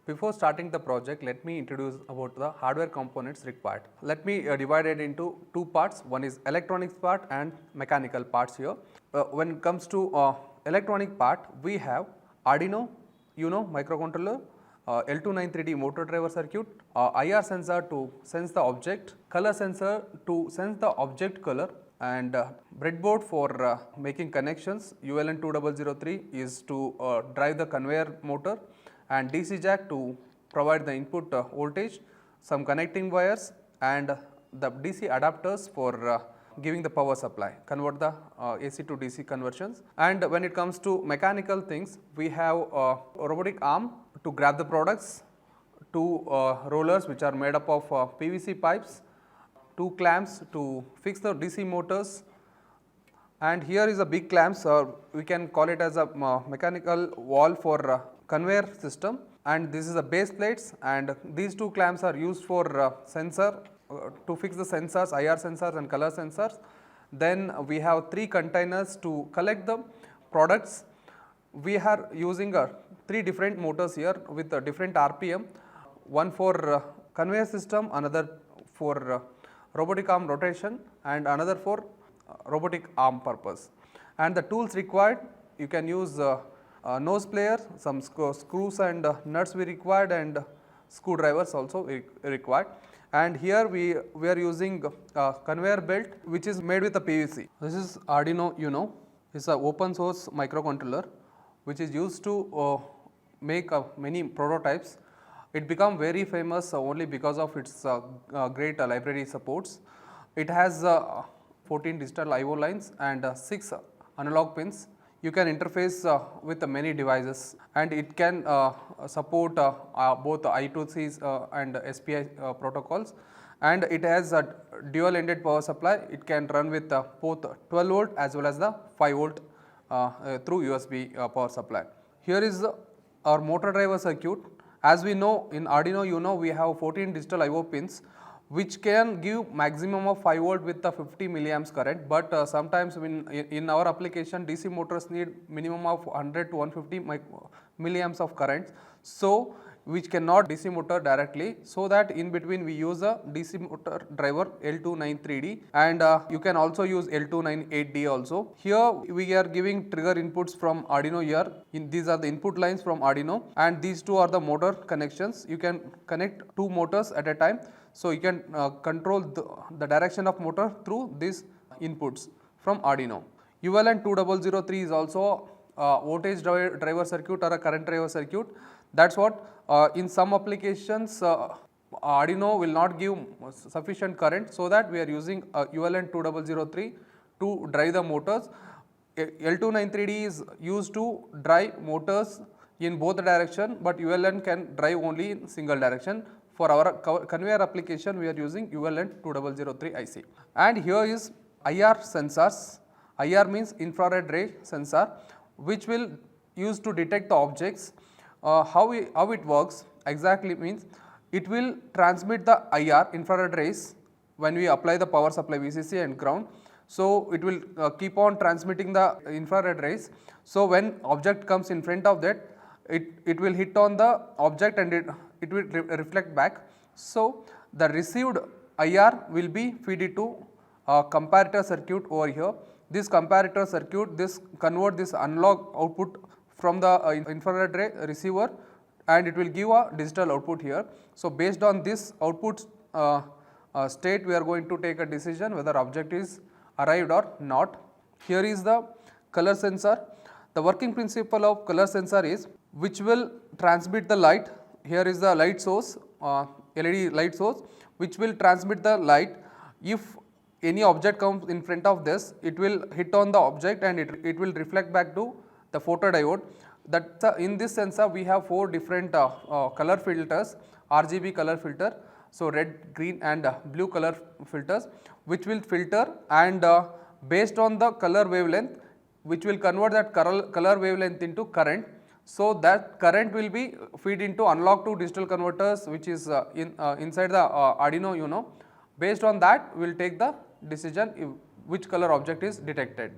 Before starting the project, let me introduce about the hardware components required. Let me divide it into two parts. One is electronics part and mechanical parts here. When it comes to electronic part, we have Arduino Uno microcontroller, L293D motor driver circuit, IR sensor to sense the object, color sensor to sense the object color, and breadboard for making connections. ULN2003 is to drive the conveyor motor, and DC jack to provide the input voltage, some connecting wires, and the DC adapters for giving the power supply, convert the AC to DC conversions. And when it comes to mechanical things, we have a robotic arm to grab the products, two rollers which are made up of PVC pipes, two clamps to fix the DC motors, and here is a big clamps, we can call it as a mechanical wall for conveyor system, and this is a base plates, and these two clamps are used for sensor to fix the sensors, IR sensors and color sensors. Then we have three containers to collect the products. We are using three different motors here with different RPM, one for conveyor system, another for robotic arm rotation, and another for robotic arm purpose. And the tools required, you can use nose player, some screws and nuts we required, and screwdrivers also required. And here we are using a conveyor belt which is made with a PVC. This is Arduino Uno. It's an open source microcontroller which is used to make many prototypes. It became very famous only because of its great library supports. It has 14 digital I/O lines and 6 analog pins. You can interface with many devices, and it can support both I2Cs and SPI protocols, and it has a dual ended power supply. It can run with both 12 volt as well as the 5 volt through USB power supply. Here is our motor driver circuit. As we know, in Arduino Uno we have 14 digital I/O pins which can give maximum of 5 volt with the 50 milliamps current, but sometimes in our application DC motors need minimum of 100 to 150 milliamps of current, so which cannot DC motor directly, so that in between we use a DC motor driver L293D, and you can also use L298D also. Here we are giving trigger inputs from Arduino here. These are the input lines from Arduino, and these two are the motor connections. You can connect two motors at a time, so you can control the direction of motor through these inputs from Arduino. ULN2003 is also a voltage driver circuit or a current driver circuit. That's what in some applications Arduino will not give sufficient current, so that we are using ULN2003 to drive the motors. L293D is used to drive motors in both direction, but ULN can drive only in single direction. For our conveyor application, we are using ULN2003 IC. And here is IR sensors. IR means infrared ray sensor, which will use to detect the objects. How it works exactly means, it will transmit the IR infrared rays when we apply the power supply VCC and ground. So it will keep on transmitting the infrared rays. So when object comes in front of that, it will hit on the object and it will reflect back. So the received IR will be fed into a comparator circuit over here. This comparator circuit, this convert this analog output from the infrared ray receiver, and it will give a digital output here. So based on this output state, we are going to take a decision whether object is arrived or not. Here is the color sensor. The working principle of color sensor is which will transmit the light. Here is the light source, LED light source, which will transmit the light. If any object comes in front of this, it will hit on the object and it will reflect back to the photodiode. That in this sensor we have 4 different color filters, RGB color filter, so red, green and blue color filters, which will filter, and based on the color wavelength, which will convert that color wavelength into current. So that current will be fed into analog to digital converters, which is inside the Arduino Uno. Based on that, we will take the decision which color object is detected.